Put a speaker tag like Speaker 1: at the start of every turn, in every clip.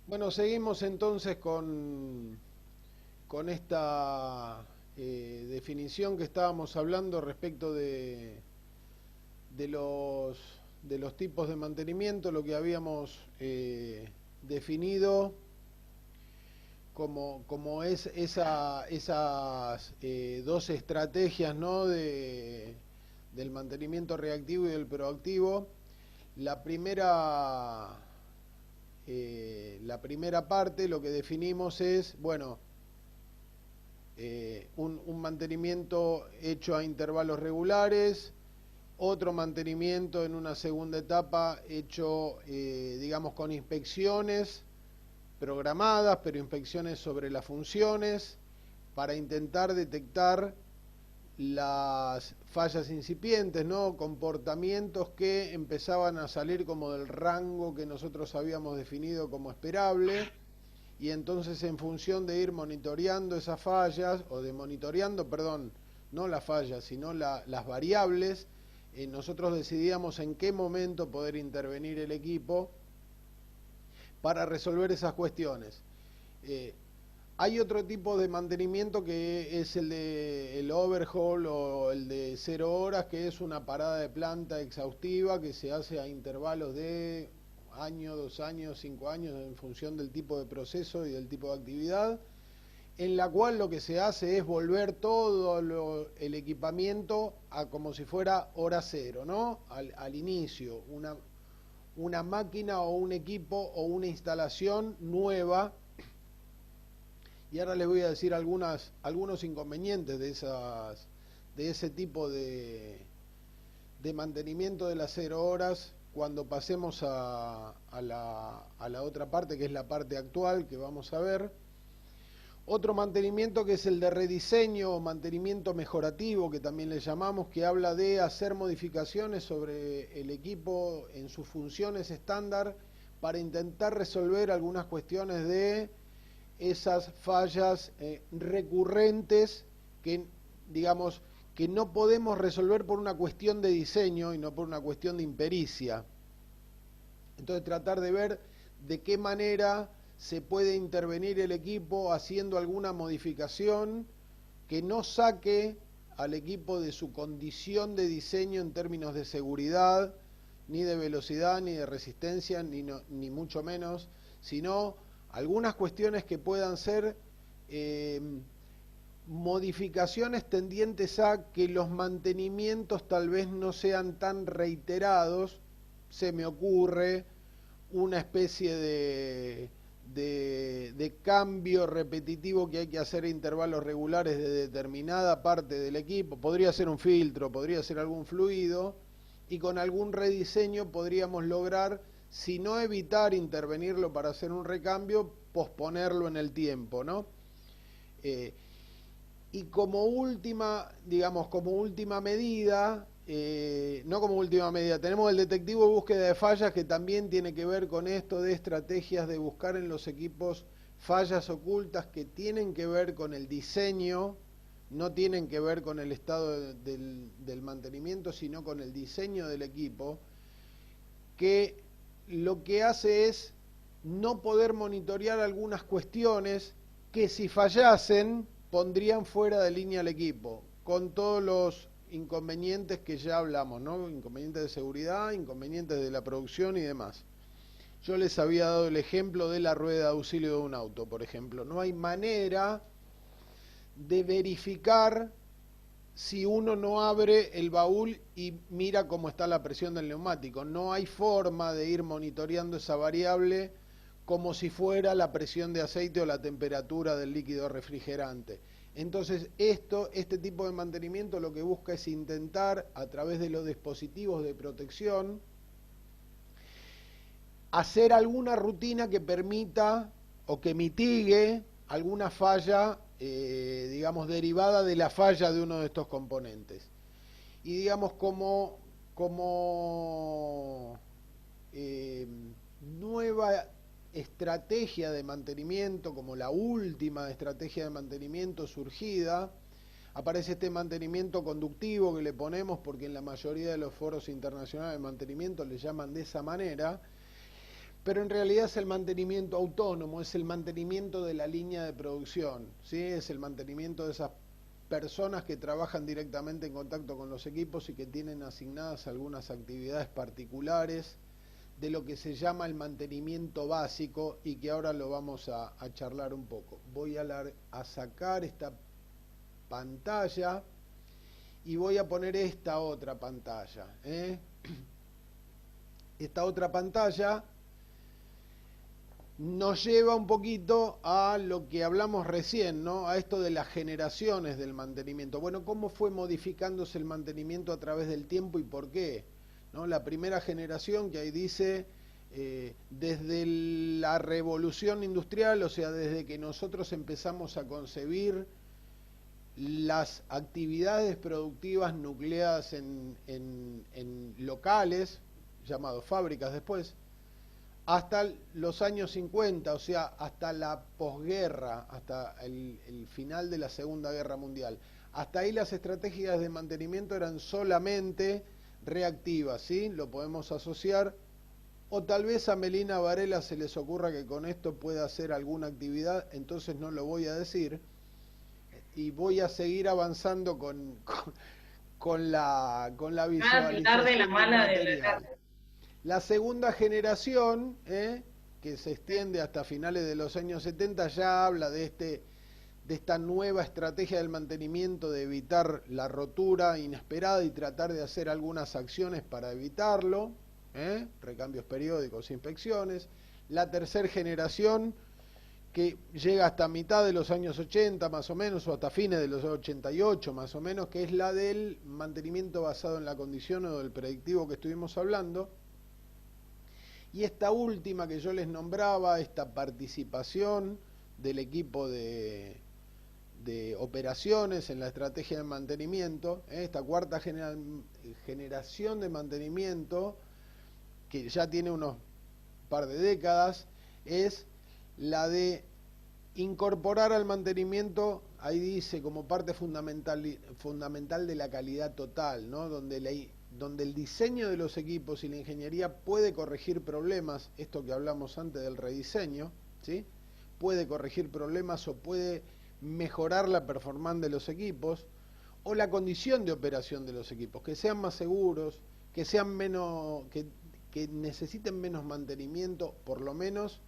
Speaker 1: Bueno, seguimos entonces con esta definición que estábamos hablando respecto de los, de los tipos de mantenimiento, lo que habíamos definido como es esas dos estrategias, ¿no? Del mantenimiento reactivo y del proactivo. La primera, la primera parte lo que definimos es, bueno, un mantenimiento hecho a intervalos regulares, otro mantenimiento en una segunda etapa hecho, digamos, con inspecciones programadas, pero inspecciones sobre las funciones para intentar detectar las fallas incipientes, ¿no? Comportamientos que empezaban a salir como del rango que nosotros habíamos definido como esperable, y entonces en función de ir monitoreando esas fallas, o de monitoreando, perdón, no las fallas, sino las variables, nosotros decidíamos en qué momento poder intervenir el equipo para resolver esas cuestiones. Eh, Hay otro tipo de mantenimiento que es el de el overhaul o el de 0 horas, que es una parada de planta exhaustiva que se hace a intervalos de año, 2 años, 5 años, en función del tipo de proceso y del tipo de actividad, en la cual lo que se hace es volver todo el equipamiento a como si fuera hora cero, ¿no? Al inicio, una máquina o un equipo o una instalación nueva. Y ahora les voy a decir algunos inconvenientes de ese tipo de mantenimiento de las 0 horas cuando pasemos a la otra parte, que es la parte actual que vamos a ver. Otro mantenimiento que es el de rediseño o mantenimiento mejorativo, que también le llamamos, que habla de hacer modificaciones sobre el equipo en sus funciones estándar para intentar resolver algunas cuestiones de esas fallas recurrentes que, digamos, que no podemos resolver por una cuestión de diseño y no por una cuestión de impericia. Entonces tratar de ver de qué manera se puede intervenir el equipo haciendo alguna modificación que no saque al equipo de su condición de diseño en términos de seguridad, ni de velocidad, ni de resistencia, ni mucho menos, sino algunas cuestiones que puedan ser modificaciones tendientes a que los mantenimientos tal vez no sean tan reiterados. Se me ocurre una especie de cambio repetitivo que hay que hacer a intervalos regulares de determinada parte del equipo. Podría ser un filtro, podría ser algún fluido, y con algún rediseño podríamos lograr, si no evitar intervenirlo para hacer un recambio, posponerlo en el tiempo, ¿no? Y como última, digamos, como última medida, no como última medida, tenemos el detectivo de búsqueda de fallas, que también tiene que ver con esto de estrategias de buscar en los equipos fallas ocultas que tienen que ver con el diseño, no tienen que ver con el estado del mantenimiento, sino con el diseño del equipo, que lo que hace es no poder monitorear algunas cuestiones que, si fallasen, pondrían fuera de línea al equipo, con todos los inconvenientes que ya hablamos, ¿no? Inconvenientes de seguridad, inconvenientes de la producción y demás. Yo les había dado el ejemplo de la rueda de auxilio de un auto, por ejemplo. No hay manera de verificar si uno no abre el baúl y mira cómo está la presión del neumático. No hay forma de ir monitoreando esa variable como si fuera la presión de aceite o la temperatura del líquido refrigerante. Entonces, este tipo de mantenimiento lo que busca es intentar, a través de los dispositivos de protección, hacer alguna rutina que permita o que mitigue alguna falla, digamos, derivada de la falla de uno de estos componentes. Y digamos, como nueva estrategia de mantenimiento, como la última estrategia de mantenimiento surgida, aparece este mantenimiento conductivo que le ponemos, porque en la mayoría de los foros internacionales de mantenimiento le llaman de esa manera, pero en realidad es el mantenimiento autónomo, es el mantenimiento de la línea de producción, ¿sí? Es el mantenimiento de esas personas que trabajan directamente en contacto con los equipos y que tienen asignadas algunas actividades particulares de lo que se llama el mantenimiento básico y que ahora lo vamos a charlar un poco. Voy a sacar esta pantalla y voy a poner esta otra pantalla. Esta otra pantalla nos lleva un poquito a lo que hablamos recién, ¿no? A esto de las generaciones del mantenimiento. Bueno, ¿cómo fue modificándose el mantenimiento a través del tiempo y por qué? ¿No? La primera generación que ahí dice, desde la revolución industrial, o sea, desde que nosotros empezamos a concebir las actividades productivas nucleadas en locales, llamados fábricas después, hasta los años 50, o sea, hasta la posguerra, hasta el final de la Segunda Guerra Mundial. Hasta ahí las estrategias de mantenimiento eran solamente reactivas, ¿sí? Lo podemos asociar, o tal vez a Melina Varela se les ocurra que con esto pueda hacer alguna actividad, entonces no lo voy a decir, y voy a seguir avanzando con la visualización
Speaker 2: de la
Speaker 1: del
Speaker 2: mala de
Speaker 1: material. La segunda generación, que se extiende hasta finales de los años 70, ya habla de esta nueva estrategia del mantenimiento, de evitar la rotura inesperada y tratar de hacer algunas acciones para evitarlo, recambios periódicos, inspecciones. La tercera generación, que llega hasta mitad de los años 80 más o menos, o hasta fines de los 88 más o menos, que es la del mantenimiento basado en la condición o del predictivo que estuvimos hablando. Y esta última que yo les nombraba, esta participación del equipo de operaciones en la estrategia de mantenimiento, esta cuarta generación de mantenimiento, que ya tiene unos par de décadas, es la de incorporar al mantenimiento, ahí dice, como parte fundamental de la calidad total, ¿no? Donde el diseño de los equipos y la ingeniería puede corregir problemas, esto que hablamos antes del rediseño, ¿sí? Puede corregir problemas o puede mejorar la performance de los equipos o la condición de operación de los equipos, que sean más seguros, que sean menos, que necesiten menos mantenimiento, por lo menos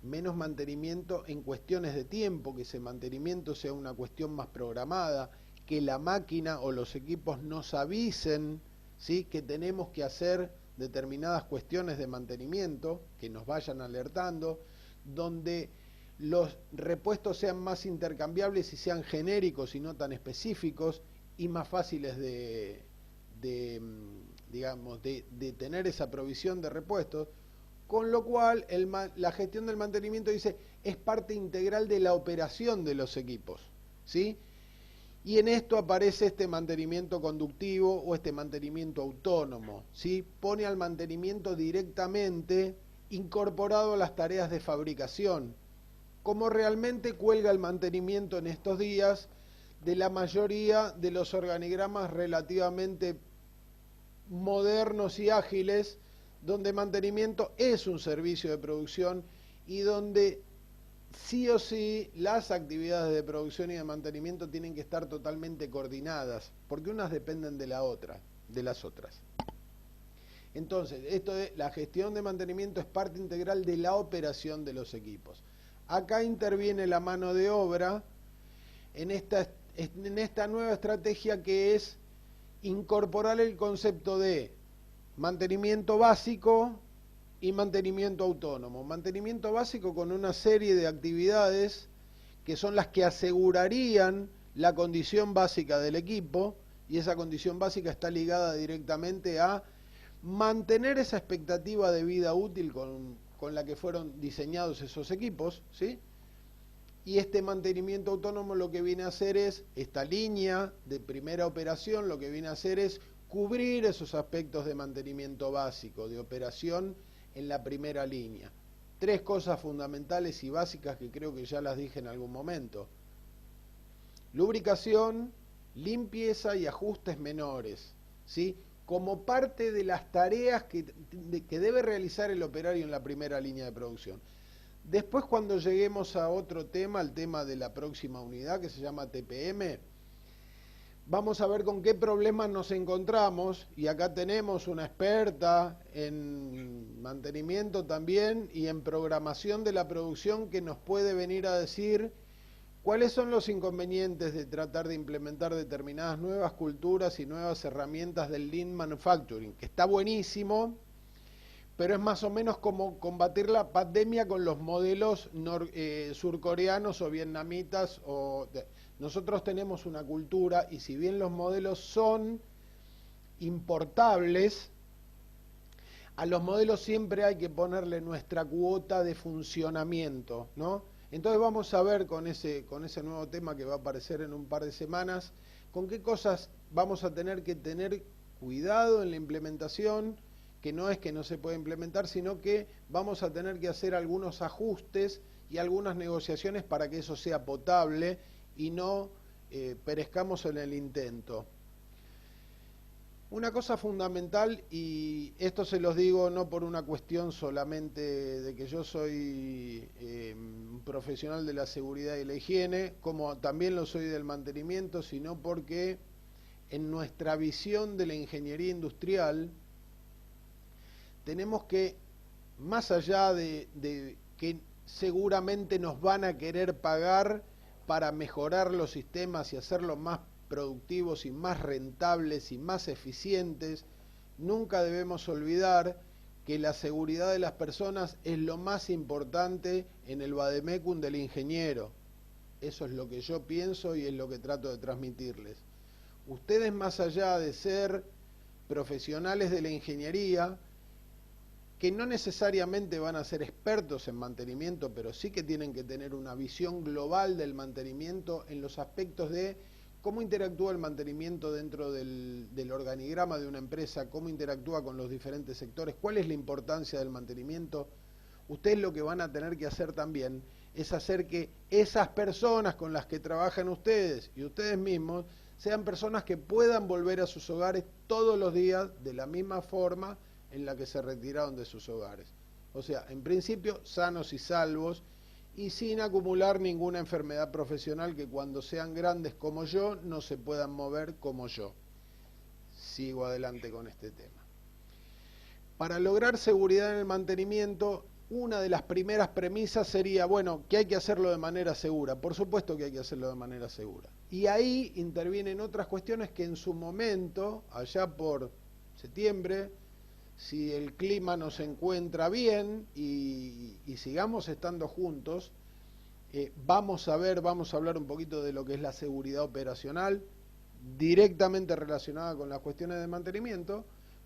Speaker 1: menos mantenimiento en cuestiones de tiempo, que ese mantenimiento sea una cuestión más programada, que la máquina o los equipos nos avisen, ¿sí?, que tenemos que hacer determinadas cuestiones de mantenimiento, que nos vayan alertando, donde los repuestos sean más intercambiables y sean genéricos y no tan específicos y más fáciles de tener esa provisión de repuestos. Con lo cual, la gestión del mantenimiento, dice, es parte integral de la operación de los equipos, ¿sí? Y en esto aparece este mantenimiento conductivo o este mantenimiento autónomo, ¿sí? Pone al mantenimiento directamente incorporado a las tareas de fabricación, como realmente cuelga el mantenimiento en estos días de la mayoría de los organigramas relativamente modernos y ágiles, donde mantenimiento es un servicio de producción y donde sí o sí las actividades de producción y de mantenimiento tienen que estar totalmente coordinadas, porque unas dependen de las otras. Entonces, esto de la gestión de mantenimiento es parte integral de la operación de los equipos. Acá interviene la mano de obra en esta nueva estrategia, que es incorporar el concepto de mantenimiento básico y mantenimiento autónomo. Mantenimiento básico con una serie de actividades que son las que asegurarían la condición básica del equipo, y esa condición básica está ligada directamente a mantener esa expectativa de vida útil con la que fueron diseñados esos equipos, ¿sí? Y este mantenimiento autónomo lo que viene a hacer es, esta línea de primera operación, lo que viene a hacer es cubrir esos aspectos de mantenimiento básico, de operación en la primera línea. Tres cosas fundamentales y básicas que creo que ya las dije en algún momento: lubricación, limpieza y ajustes menores, ¿sí? como parte de las tareas que debe realizar el operario en la primera línea de producción. Después, cuando lleguemos a otro tema, el tema de la próxima unidad que se llama TPM, vamos a ver con qué problemas nos encontramos, y acá tenemos una experta en mantenimiento también y en programación de la producción que nos puede venir a decir cuáles son los inconvenientes de tratar de implementar determinadas nuevas culturas y nuevas herramientas del Lean Manufacturing, que está buenísimo, pero es más o menos como combatir la pandemia con los modelos surcoreanos o vietnamitas. Nosotros tenemos una cultura, y si bien los modelos son importables, a los modelos siempre hay que ponerle nuestra cuota de funcionamiento, ¿no? Entonces vamos a ver con ese nuevo tema que va a aparecer en un par de semanas, con qué cosas vamos a tener que tener cuidado en la implementación, que no es que no se pueda implementar, sino que vamos a tener que hacer algunos ajustes y algunas negociaciones para que eso sea potable y no perezcamos en el intento. Una cosa fundamental, y esto se los digo no por una cuestión solamente de que yo soy un profesional de la seguridad y la higiene, como también lo soy del mantenimiento, sino porque en nuestra visión de la ingeniería industrial tenemos que, más allá de que seguramente nos van a querer pagar para mejorar los sistemas y hacerlos más productivos y más rentables y más eficientes, nunca debemos olvidar que la seguridad de las personas es lo más importante en el vademecum del ingeniero. Eso es lo que yo pienso y es lo que trato de transmitirles. Ustedes, más allá de ser profesionales de la ingeniería, que no necesariamente van a ser expertos en mantenimiento, pero sí que tienen que tener una visión global del mantenimiento en los aspectos de cómo interactúa el mantenimiento dentro del organigrama de una empresa, cómo interactúa con los diferentes sectores, cuál es la importancia del mantenimiento. Ustedes lo que van a tener que hacer también es hacer que esas personas con las que trabajan ustedes y ustedes mismos sean personas que puedan volver a sus hogares todos los días de la misma forma en la que se retiraron de sus hogares. O sea, en principio, sanos y salvos, y sin acumular ninguna enfermedad profesional que cuando sean grandes como yo, no se puedan mover como yo. Sigo adelante con este tema. Para lograr seguridad en el mantenimiento, una de las primeras premisas sería, bueno, que hay que hacerlo de manera segura. Por supuesto que hay que hacerlo de manera segura. Y ahí intervienen otras cuestiones que en su momento, allá por septiembre, si el clima nos encuentra bien y sigamos estando juntos, vamos a hablar un poquito de lo que es la seguridad operacional, directamente relacionada con las cuestiones de mantenimiento,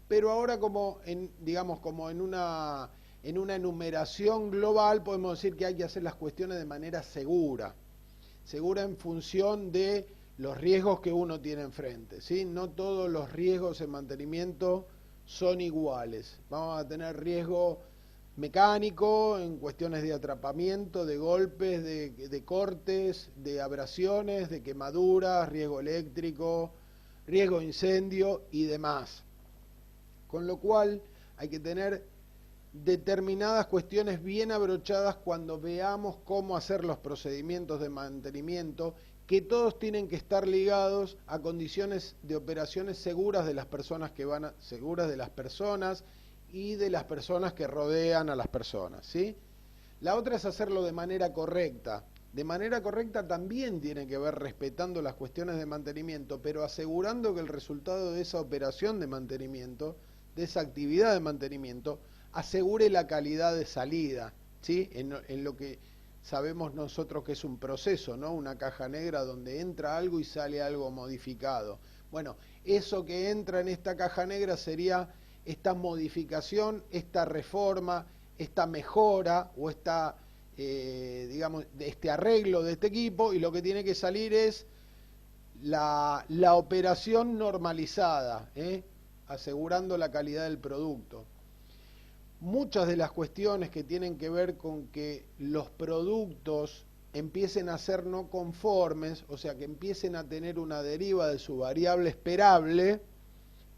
Speaker 1: pero ahora como en una enumeración global podemos decir que hay que hacer las cuestiones de manera segura en función de los riesgos que uno tiene enfrente, ¿sí? No todos los riesgos en mantenimiento son iguales. Vamos a tener riesgo mecánico en cuestiones de atrapamiento, de golpes, de cortes, de abrasiones, de quemaduras, riesgo eléctrico, riesgo de incendio y demás. Con lo cual hay que tener determinadas cuestiones bien abrochadas cuando veamos cómo hacer los procedimientos de mantenimiento, que todos tienen que estar ligados a condiciones de operaciones seguras de las personas seguras de las personas y de las personas que rodean a las personas, ¿sí? La otra es hacerlo de manera correcta. De manera correcta también tiene que ver respetando las cuestiones de mantenimiento, pero asegurando que el resultado de esa operación de mantenimiento, de esa actividad de mantenimiento, asegure la calidad de salida, ¿sí? En lo que sabemos nosotros que es un proceso, ¿no? Una caja negra donde entra algo y sale algo modificado. Bueno, eso que entra en esta caja negra sería esta modificación, esta reforma, esta mejora o este arreglo de este equipo, y lo que tiene que salir es la operación normalizada, asegurando la calidad del producto. Muchas de las cuestiones que tienen que ver con que los productos empiecen a ser no conformes, o sea, que empiecen a tener una deriva de su variable esperable,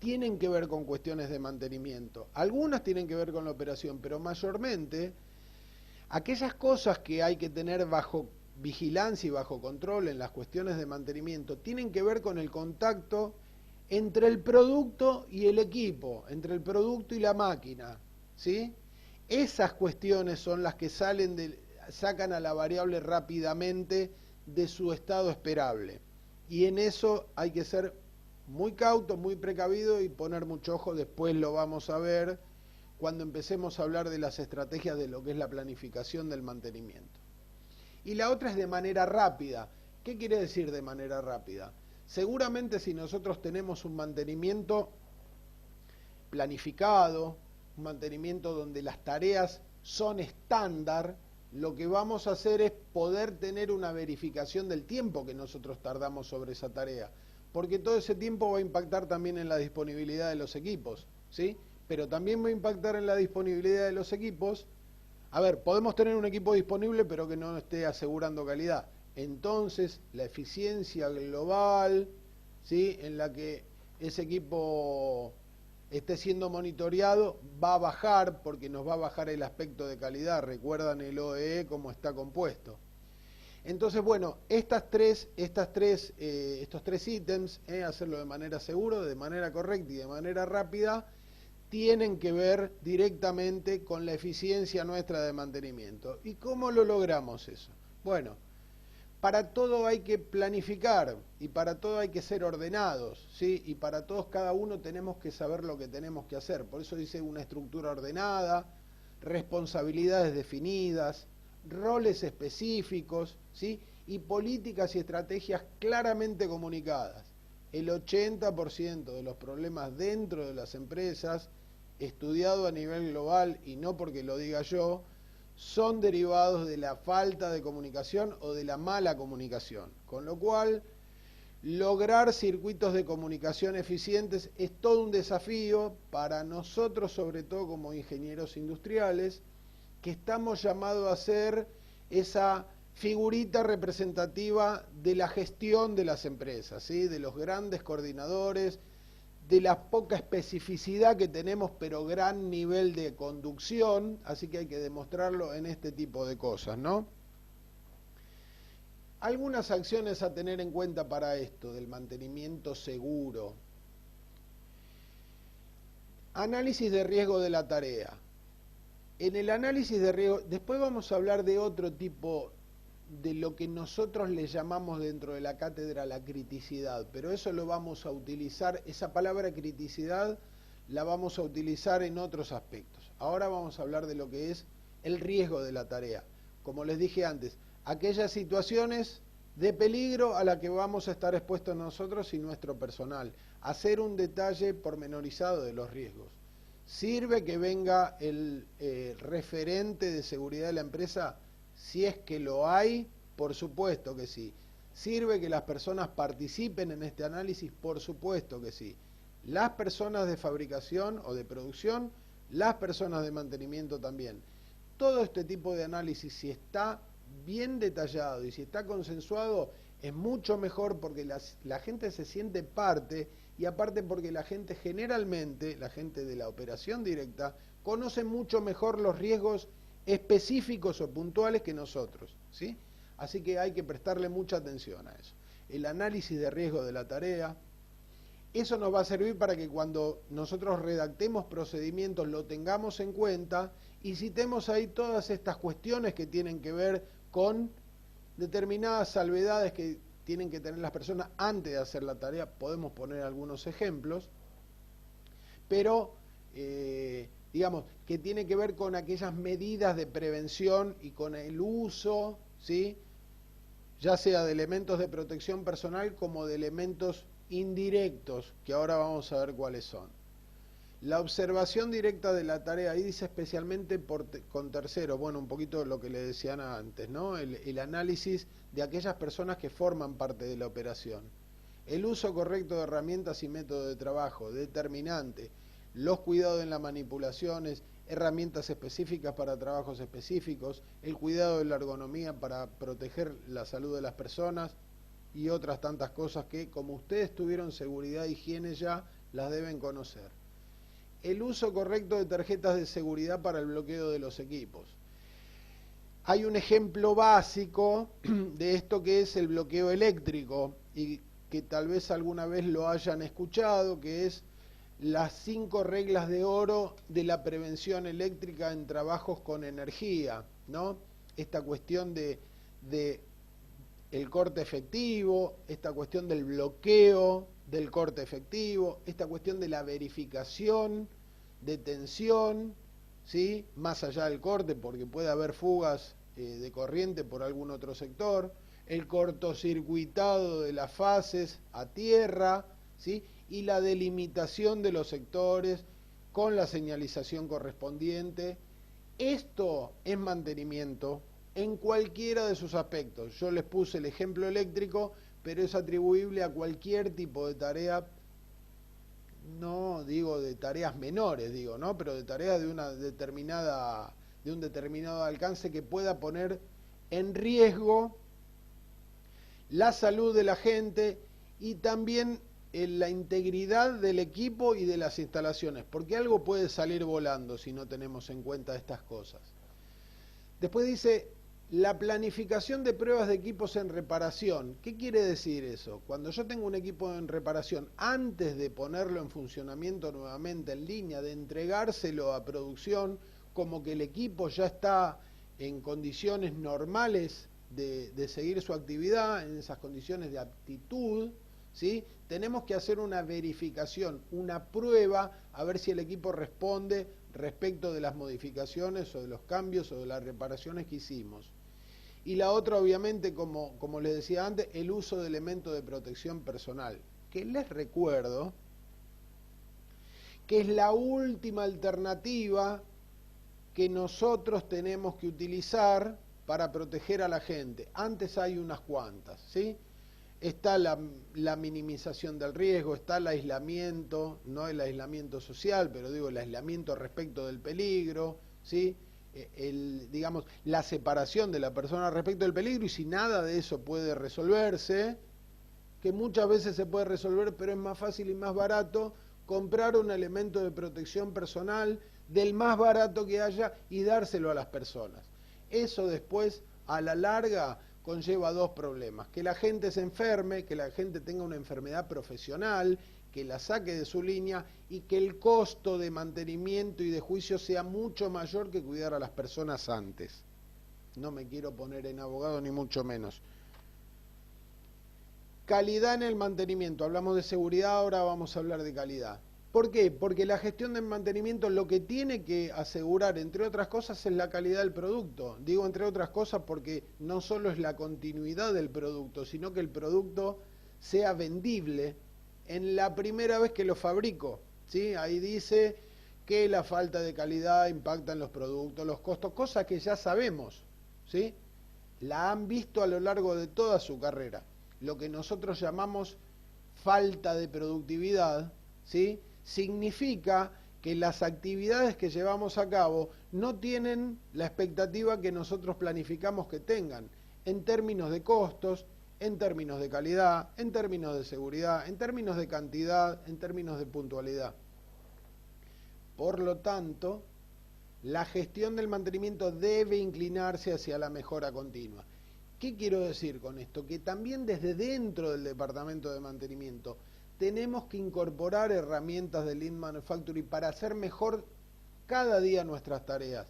Speaker 1: tienen que ver con cuestiones de mantenimiento. Algunas tienen que ver con la operación, pero mayormente aquellas cosas que hay que tener bajo vigilancia y bajo control en las cuestiones de mantenimiento tienen que ver con el contacto entre el producto y el equipo, entre el producto y la máquina, ¿sí? Esas cuestiones son las que sacan a la variable rápidamente de su estado esperable. Y en eso hay que ser muy cauto, muy precavido y poner mucho ojo. Después lo vamos a ver cuando empecemos a hablar de las estrategias de lo que es la planificación del mantenimiento. Y la otra es de manera rápida. ¿Qué quiere decir de manera rápida? Seguramente si nosotros tenemos un mantenimiento planificado, un mantenimiento donde las tareas son estándar, lo que vamos a hacer es poder tener una verificación del tiempo que nosotros tardamos sobre esa tarea, porque todo ese tiempo va a impactar también en la disponibilidad de los equipos, ¿sí? Pero también va a impactar en la disponibilidad de los equipos. A ver, podemos tener un equipo disponible pero que no esté asegurando calidad. Entonces, la eficiencia global, ¿sí?, en la que ese equipo esté siendo monitoreado va a bajar, porque nos va a bajar el aspecto de calidad. Recuerdan el OEE cómo está compuesto. Entonces, bueno, estos tres ítems, hacerlo de manera segura, de manera correcta y de manera rápida, tienen que ver directamente con la eficiencia nuestra de mantenimiento. ¿Y cómo lo logramos eso? Bueno, para todo hay que planificar y para todo hay que ser ordenados, ¿sí? Y para todos, cada uno tenemos que saber lo que tenemos que hacer. Por eso dice una estructura ordenada, responsabilidades definidas, roles específicos, ¿sí?, y políticas y estrategias claramente comunicadas. El 80% de los problemas dentro de las empresas, estudiado a nivel global, y no porque lo diga yo, son derivados de la falta de comunicación o de la mala comunicación. Con lo cual, lograr circuitos de comunicación eficientes es todo un desafío para nosotros, sobre todo como ingenieros industriales, que estamos llamados a ser esa figurita representativa de la gestión de las empresas, ¿sí?, de los grandes coordinadores, de la poca especificidad que tenemos, pero gran nivel de conducción, así que hay que demostrarlo en este tipo de cosas, ¿no? Algunas acciones a tener en cuenta para esto, del mantenimiento seguro. Análisis de riesgo de la tarea. En el análisis de riesgo, después vamos a hablar de otro tipo, de lo que nosotros le llamamos dentro de la cátedra la criticidad, pero eso lo vamos a utilizar, esa palabra criticidad la vamos a utilizar en otros aspectos. Ahora vamos a hablar de lo que es el riesgo de la tarea. Como les dije antes, aquellas situaciones de peligro a las que vamos a estar expuestos nosotros y nuestro personal. Hacer un detalle pormenorizado de los riesgos. ¿Sirve que venga el referente de seguridad de la empresa? Si es que lo hay, por supuesto que sí. ¿Sirve que las personas participen en este análisis? Por supuesto que sí. Las personas de fabricación o de producción, las personas de mantenimiento también. Todo este tipo de análisis, si está bien detallado y si está consensuado, es mucho mejor, porque la gente se siente parte, y aparte porque la gente generalmente, la gente de la operación directa, conoce mucho mejor los riesgos específicos o puntuales que nosotros, ¿sí? Así que hay que prestarle mucha atención a eso. El análisis de riesgo de la tarea, eso nos va a servir para que cuando nosotros redactemos procedimientos lo tengamos en cuenta y citemos ahí todas estas cuestiones que tienen que ver con determinadas salvedades que tienen que tener las personas antes de hacer la tarea. Podemos poner algunos ejemplos, pero digamos que tiene que ver con aquellas medidas de prevención y con el uso, ¿sí?, ya sea de elementos de protección personal como de elementos indirectos, que ahora vamos a ver cuáles son. La observación directa de la tarea, ahí dice especialmente con terceros, bueno, un poquito lo que le decían antes, ¿no? El análisis de aquellas personas que forman parte de la operación. El uso correcto de herramientas y métodos de trabajo, determinante. Los cuidados en las manipulaciones, herramientas específicas para trabajos específicos, el cuidado de la ergonomía para proteger la salud de las personas y otras tantas cosas que, como ustedes tuvieron seguridad e higiene ya, las deben conocer. El uso correcto de tarjetas de seguridad para el bloqueo de los equipos. Hay un ejemplo básico de esto que es el bloqueo eléctrico y que tal vez alguna vez lo hayan escuchado, que es las 5 reglas de oro de la prevención eléctrica en trabajos con energía, ¿no? Esta cuestión de el corte efectivo, esta cuestión del bloqueo del corte efectivo, esta cuestión de la verificación de tensión, ¿sí? Más allá del corte, porque puede haber fugas de corriente por algún otro sector, el cortocircuitado de las fases a tierra, ¿sí? Y la delimitación de los sectores con la señalización correspondiente. Esto es mantenimiento en cualquiera de sus aspectos. Yo les puse el ejemplo eléctrico, pero es atribuible a cualquier tipo de tarea, no digo de tareas menores, digo, ¿no? Pero de tareas de una determinada, de un determinado alcance que pueda poner en riesgo la salud de la gente y también la integridad del equipo y de las instalaciones, porque algo puede salir volando si no tenemos en cuenta estas cosas. Después dice, la planificación de pruebas de equipos en reparación. ¿Qué quiere decir eso? Cuando yo tengo un equipo en reparación, antes de ponerlo en funcionamiento nuevamente en línea, de entregárselo a producción, como que el equipo ya está en condiciones normales de seguir su actividad, en esas condiciones de aptitud, ¿sí? Tenemos que hacer una verificación, una prueba, a ver si el equipo responde respecto de las modificaciones o de los cambios o de las reparaciones que hicimos. Y la otra, obviamente, como les decía antes, el uso de elementos de protección personal, que les recuerdo que es la última alternativa que nosotros tenemos que utilizar para proteger a la gente. Antes hay unas cuantas, ¿sí? Está la minimización del riesgo, está el aislamiento, no el aislamiento social, pero digo el aislamiento respecto del peligro, ¿sí? Digamos, la separación de la persona respecto del peligro, y si nada de eso puede resolverse, que muchas veces se puede resolver, pero es más fácil y más barato comprar un elemento de protección personal del más barato que haya y dárselo a las personas. Eso después, a la larga, conlleva dos problemas: que la gente se enferme, que la gente tenga una enfermedad profesional, que la saque de su línea, y que el costo de mantenimiento y de juicio sea mucho mayor que cuidar a las personas antes. No me quiero poner en abogado ni mucho menos. Calidad en el mantenimiento. Hablamos de seguridad, ahora vamos a hablar de calidad. ¿Por qué? Porque la gestión del mantenimiento lo que tiene que asegurar, entre otras cosas, es la calidad del producto. Digo entre otras cosas porque no solo es la continuidad del producto, sino que el producto sea vendible en la primera vez que lo fabrico, ¿sí? Ahí dice que la falta de calidad impacta en los productos, los costos, cosas que ya sabemos, ¿sí? La han visto a lo largo de toda su carrera. Lo que nosotros llamamos falta de productividad, ¿sí? Significa que las actividades que llevamos a cabo no tienen la expectativa que nosotros planificamos que tengan, en términos de costos, en términos de calidad, en términos de seguridad, en términos de cantidad, en términos de puntualidad. Por lo tanto, la gestión del mantenimiento debe inclinarse hacia la mejora continua. ¿Qué quiero decir con esto? Que también desde dentro del departamento de mantenimiento tenemos que incorporar herramientas de Lean Manufacturing para hacer mejor cada día nuestras tareas,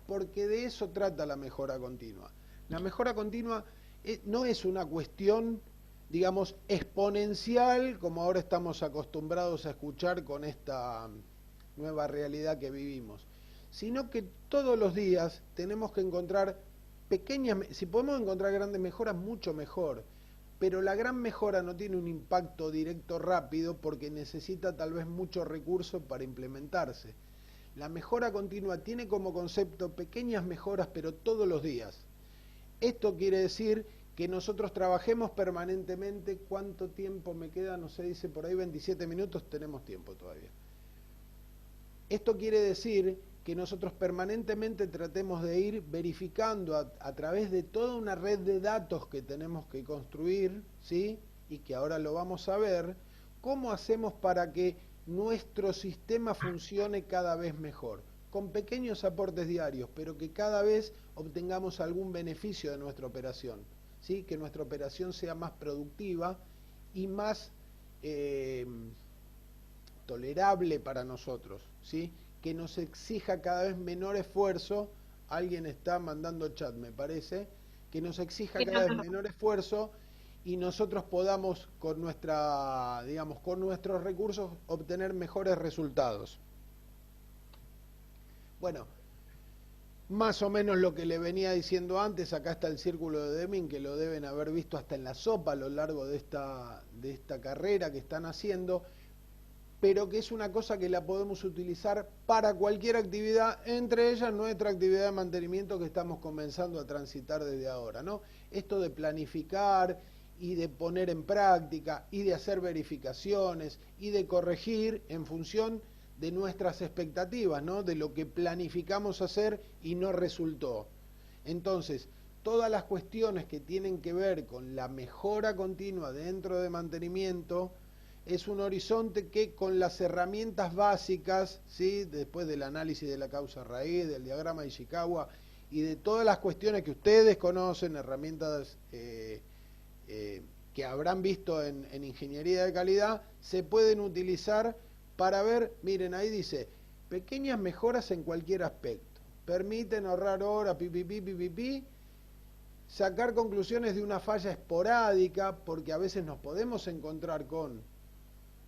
Speaker 1: porque de eso trata la mejora continua. La mejora continua no es una cuestión, digamos, exponencial, como ahora estamos acostumbrados a escuchar con esta nueva realidad que vivimos, sino que todos los días tenemos que encontrar pequeñas, si podemos encontrar grandes mejoras, mucho mejor. Pero la gran mejora no tiene un impacto directo rápido porque necesita tal vez mucho recurso para implementarse. La mejora continua tiene como concepto pequeñas mejoras, pero todos los días. Esto quiere decir que nosotros trabajemos permanentemente. ¿Cuánto tiempo me queda? No sé, dice por ahí 27 minutos, tenemos tiempo todavía. Esto quiere decir que nosotros permanentemente tratemos de ir verificando a través de toda una red de datos que tenemos que construir, ¿sí? Y que ahora lo vamos a ver, ¿cómo hacemos para que nuestro sistema funcione cada vez mejor? Con pequeños aportes diarios, pero que cada vez obtengamos algún beneficio de nuestra operación, ¿sí? Que nuestra operación sea más productiva y más tolerable para nosotros, ¿sí? Que nos exija cada vez menor esfuerzo. Alguien está mandando chat, me parece, que nos exija cada vez menor esfuerzo y nosotros podamos con nuestra, digamos, con nuestros recursos obtener mejores resultados. Bueno, más o menos lo que le venía diciendo antes. Acá está el círculo de Deming, que lo deben haber visto hasta en la sopa a lo largo de esta carrera que están haciendo, pero que es una cosa que la podemos utilizar para cualquier actividad, entre ellas nuestra actividad de mantenimiento que estamos comenzando a transitar desde ahora, ¿no? Esto de planificar y de poner en práctica y de hacer verificaciones y de corregir en función de nuestras expectativas, ¿no? De lo que planificamos hacer y no resultó. Entonces, todas las cuestiones que tienen que ver con la mejora continua dentro de mantenimiento es un horizonte que con las herramientas básicas, ¿sí? Después del análisis de la causa raíz, del diagrama de Ishikawa y de todas las cuestiones que ustedes conocen, herramientas que habrán visto en ingeniería de calidad, se pueden utilizar para ver, miren, ahí dice, pequeñas mejoras en cualquier aspecto, permiten ahorrar horas, sacar conclusiones de una falla esporádica, porque a veces nos podemos encontrar con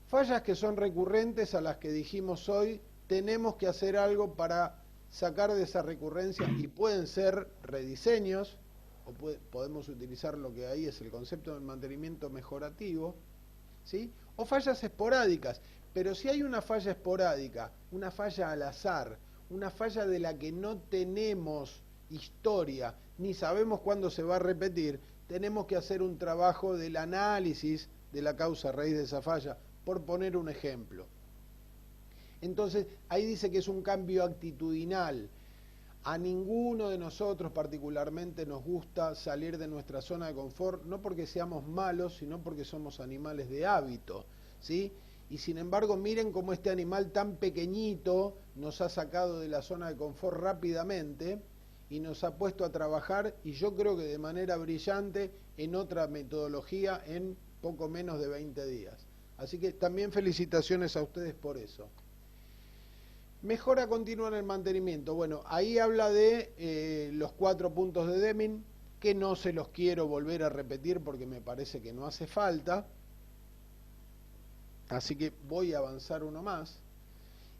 Speaker 1: fallas que son recurrentes a las que dijimos hoy, tenemos que hacer algo para sacar de esa recurrencia y pueden ser rediseños, o podemos utilizar lo que ahí es el concepto del mantenimiento mejorativo, ¿sí? O fallas esporádicas. Pero si hay una falla esporádica, una falla al azar, una falla de la que no tenemos historia, ni sabemos cuándo se va a repetir, tenemos que hacer un trabajo del análisis de la causa raíz de esa falla, por poner un ejemplo. Entonces, ahí dice que es un cambio actitudinal. A ninguno de nosotros particularmente nos gusta salir de nuestra zona de confort, no porque seamos malos, sino porque somos animales de hábito, ¿sí? Y sin embargo, miren cómo este animal tan pequeñito nos ha sacado de la zona de confort rápidamente y nos ha puesto a trabajar, y yo creo que de manera brillante, en otra metodología en poco menos de 20 días. Así que también felicitaciones a ustedes por eso. Mejora continua en el mantenimiento. Bueno, ahí habla de los 4 puntos de Deming, que no se los quiero volver a repetir porque me parece que no hace falta. Así que voy a avanzar uno más.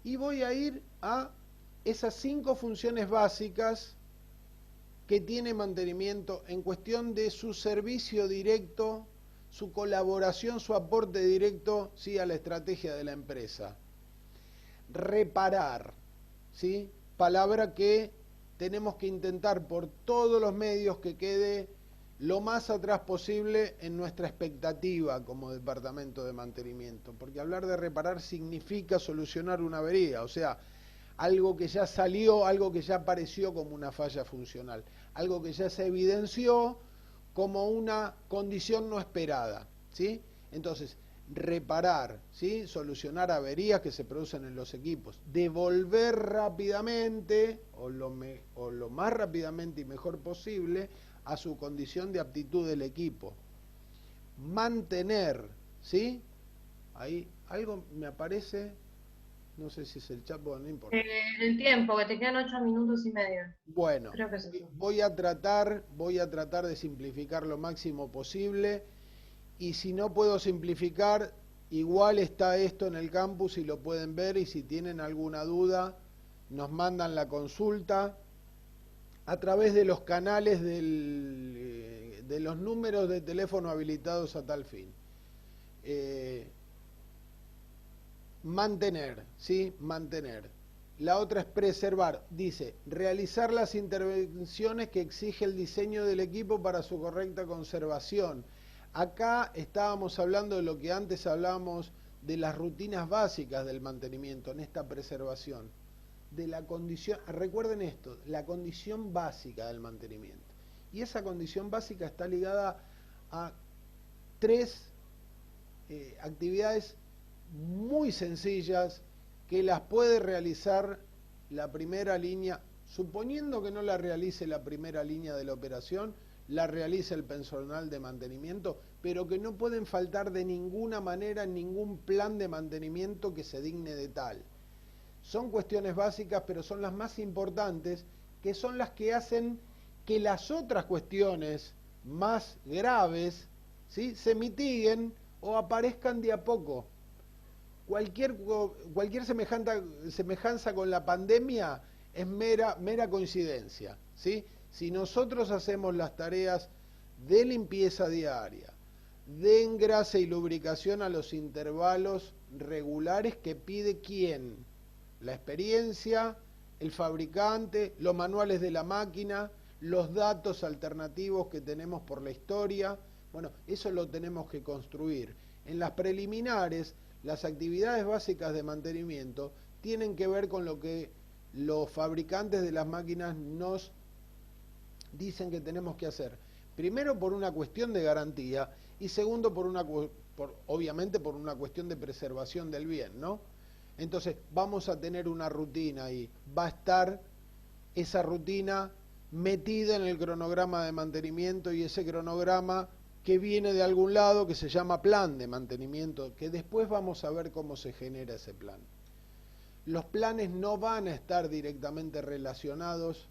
Speaker 1: Y voy a ir a esas 5 funciones básicas que tiene mantenimiento en cuestión de su servicio directo, su colaboración, su aporte directo, ¿sí? A la estrategia de la empresa. Reparar, ¿sí? Palabra que tenemos que intentar por todos los medios que quede lo más atrás posible en nuestra expectativa como departamento de mantenimiento, porque hablar de reparar significa solucionar una avería, o sea, algo que ya salió, algo que ya apareció como una falla funcional, algo que ya se evidenció como una condición no esperada, ¿sí? Entonces, reparar, ¿sí? Solucionar averías que se producen en los equipos, devolver rápidamente o lo más rápidamente y mejor posible a su condición de aptitud del equipo, mantener, ¿sí? Ahí algo me aparece, no sé si es el chat, bueno, no importa.
Speaker 2: El tiempo, que te quedan 8 minutos y medio.
Speaker 1: Bueno,
Speaker 2: Creo que es eso.
Speaker 1: voy a tratar de simplificar lo máximo posible. Y si no puedo simplificar, igual está esto en el campus y lo pueden ver, y si tienen alguna duda, nos mandan la consulta a través de los canales de los números de teléfono habilitados a tal fin. Mantener, ¿sí? Mantener. La otra es preservar. Dice, realizar las intervenciones que exige el diseño del equipo para su correcta conservación. Acá estábamos hablando de lo que antes hablábamos de las rutinas básicas del mantenimiento en esta preservación. De la condición, recuerden esto, la condición básica del mantenimiento. Y esa condición básica está ligada a 3 actividades muy sencillas que las puede realizar la primera línea, suponiendo que no la realice la primera línea de la operación, la realiza el personal de mantenimiento, pero que no pueden faltar de ninguna manera en ningún plan de mantenimiento que se digne de tal. Son cuestiones básicas, pero son las más importantes, que son las que hacen que las otras cuestiones más graves, ¿sí?, se mitiguen o aparezcan de a poco. Cualquier semejanza con la pandemia es mera coincidencia, ¿sí? Si nosotros hacemos las tareas de limpieza diaria, de engrase y lubricación a los intervalos regulares que pide ¿quién? La experiencia, el fabricante, los manuales de la máquina, los datos alternativos que tenemos por la historia. Bueno, eso lo tenemos que construir. En las preliminares, las actividades básicas de mantenimiento tienen que ver con lo que los fabricantes de las máquinas nos dicen que tenemos que hacer. Primero, por una cuestión de garantía, y segundo, obviamente por una cuestión de preservación del bien, ¿no? Entonces, vamos a tener una rutina ahí. Va a estar esa rutina metida en el cronograma de mantenimiento, y ese cronograma que viene de algún lado, que se llama plan de mantenimiento, que después vamos a ver cómo se genera ese plan. Los planes no van a estar directamente relacionados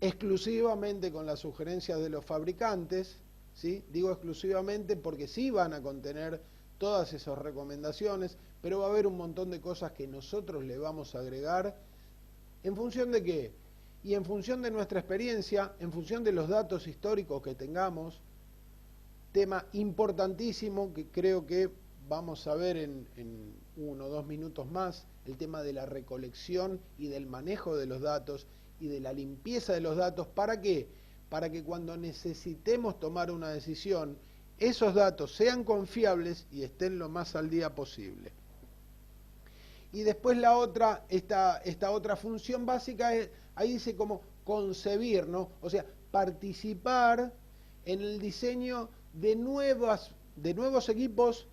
Speaker 1: exclusivamente con las sugerencias de los fabricantes, ¿sí? Digo exclusivamente porque sí van a contener todas esas recomendaciones, pero va a haber un montón de cosas que nosotros le vamos a agregar. ¿En función de qué? Y en función de nuestra experiencia, en función de los datos históricos que tengamos. Tema importantísimo que creo que vamos a ver en 1 o 2 minutos más, el tema de la recolección y del manejo de los datos y de la limpieza de los datos. ¿Para qué? Para que cuando necesitemos tomar una decisión, esos datos sean confiables y estén lo más al día posible. Y después esta otra función básica es, ahí dice como concebir, ¿no? O sea, participar en el diseño de nuevos equipos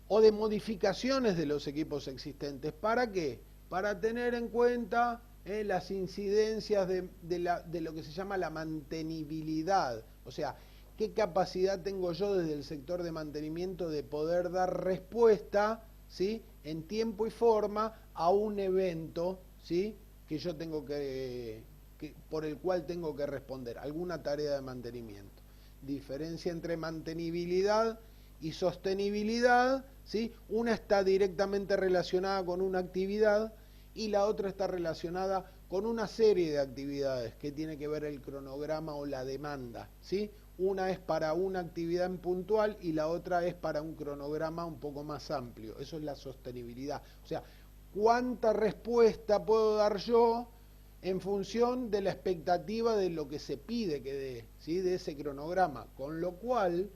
Speaker 1: o de modificaciones de los equipos existentes. ¿Para qué? Para tener en cuenta las incidencias de lo que se llama la mantenibilidad. O sea, ¿qué capacidad tengo yo desde el sector de mantenimiento de poder dar respuesta, ¿sí?, en tiempo y forma a un evento, ¿sí?, que yo tengo por el cual tengo que responder, alguna tarea de mantenimiento? Diferencia entre mantenibilidad y sostenibilidad, ¿sí? Una está directamente relacionada con una actividad y la otra está relacionada con una serie de actividades que tiene que ver el cronograma o la demanda, ¿sí? Una es para una actividad en puntual y la otra es para un cronograma un poco más amplio. Eso es la sostenibilidad. O sea, ¿cuánta respuesta puedo dar yo en función de la expectativa de lo que se pide que dé, ¿sí?, de ese cronograma? Con lo cual,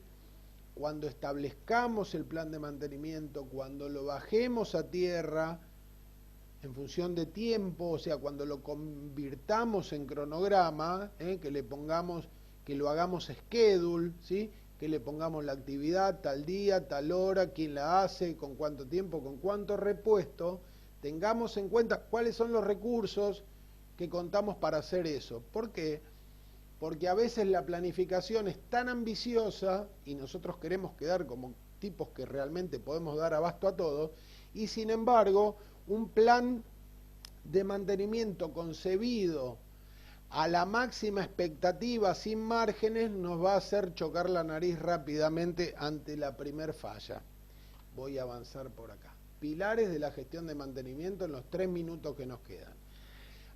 Speaker 1: cuando establezcamos el plan de mantenimiento, cuando lo bajemos a tierra en función de tiempo, o sea, cuando lo convirtamos en cronograma, que lo hagamos schedule, ¿sí?, que le pongamos la actividad tal día, tal hora, quién la hace, con cuánto tiempo, con cuánto repuesto, tengamos en cuenta cuáles son los recursos que contamos para hacer eso. ¿Por qué? Porque a veces la planificación es tan ambiciosa y nosotros queremos quedar como tipos que realmente podemos dar abasto a todo, y sin embargo un plan de mantenimiento concebido a la máxima expectativa sin márgenes nos va a hacer chocar la nariz rápidamente ante la primer falla. Voy a avanzar por acá. Pilares de la gestión de mantenimiento en los 3 minutos que nos quedan.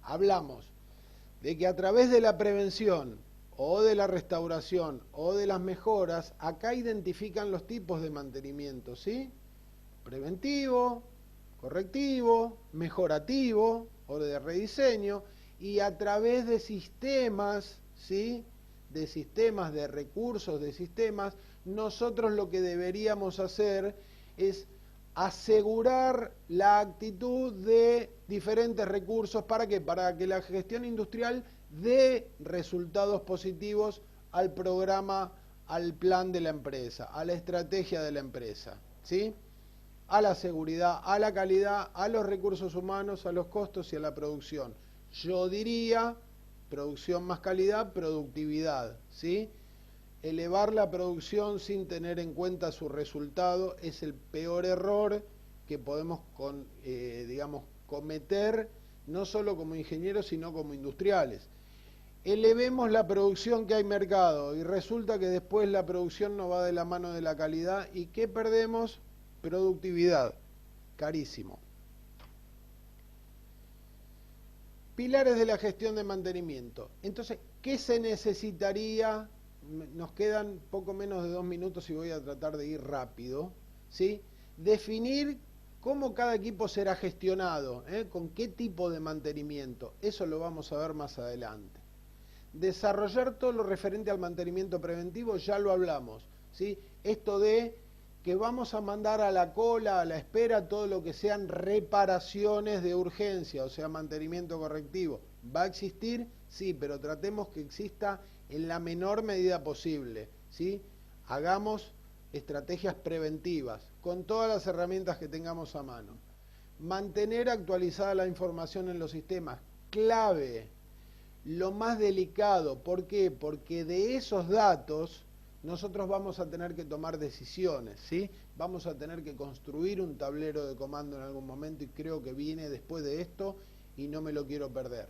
Speaker 1: Hablamos de que a través de la prevención o de la restauración o de las mejoras, acá identifican los tipos de mantenimiento, ¿sí? Preventivo, correctivo, mejorativo o de rediseño, y a través de sistemas, ¿sí?, de sistemas, de recursos, de sistemas, nosotros lo que deberíamos hacer es asegurar la actitud de diferentes recursos. ¿Para qué? Para que la gestión industrial dé resultados positivos al programa, al plan de la empresa, a la estrategia de la empresa, ¿sí? a la seguridad, a la calidad, a los recursos humanos, a los costos y a la producción. Yo diría, producción más calidad, productividad, ¿sí? Elevar la producción sin tener en cuenta su resultado es el peor error que podemos cometer, no solo como ingenieros, sino como industriales. Elevemos la producción que hay mercado y resulta que después la producción no va de la mano de la calidad. ¿Y qué perdemos? Productividad. Carísimo. Pilares de la gestión de mantenimiento. Entonces, ¿qué se necesitaría? Nos quedan poco menos de 2 minutos y voy a tratar de ir rápido, ¿sí? Definir cómo cada equipo será gestionado, con qué tipo de mantenimiento. Eso lo vamos a ver más adelante. Desarrollar todo lo referente al mantenimiento preventivo, ya lo hablamos, ¿sí? Esto de que vamos a mandar a la cola, a la espera, todo lo que sean reparaciones de urgencia, o sea, mantenimiento correctivo. ¿Va a existir? Sí, pero tratemos que exista en la menor medida posible, ¿sí? Hagamos estrategias preventivas con todas las herramientas que tengamos a mano. Mantener actualizada la información en los sistemas, clave. Lo más delicado, ¿por qué? Porque de esos datos nosotros vamos a tener que tomar decisiones, ¿sí? Vamos a tener que construir un tablero de comando en algún momento y creo que viene después de esto y no me lo quiero perder.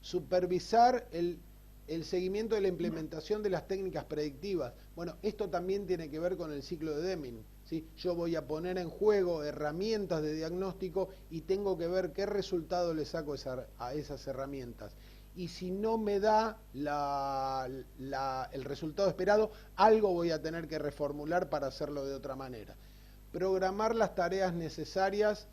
Speaker 1: Supervisar el seguimiento de la implementación de las técnicas predictivas. Bueno, esto también tiene que ver con el ciclo de Deming, ¿sí? Yo voy a poner en juego herramientas de diagnóstico y tengo que ver qué resultado le saco a esas herramientas. Y si no me da el resultado esperado, algo voy a tener que reformular para hacerlo de otra manera. Programar las tareas necesarias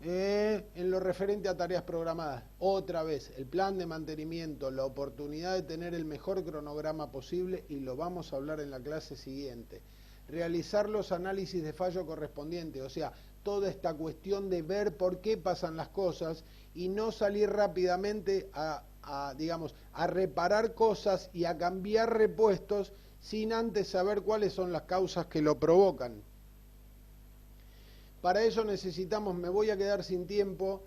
Speaker 1: en lo referente a tareas programadas. Otra vez, el plan de mantenimiento, la oportunidad de tener el mejor cronograma posible, y lo vamos a hablar en la clase siguiente. Realizar los análisis de fallo correspondientes, o sea, toda esta cuestión de ver por qué pasan las cosas y no salir rápidamente a reparar cosas y a cambiar repuestos sin antes saber cuáles son las causas que lo provocan. Para ello necesitamos, me voy a quedar sin tiempo,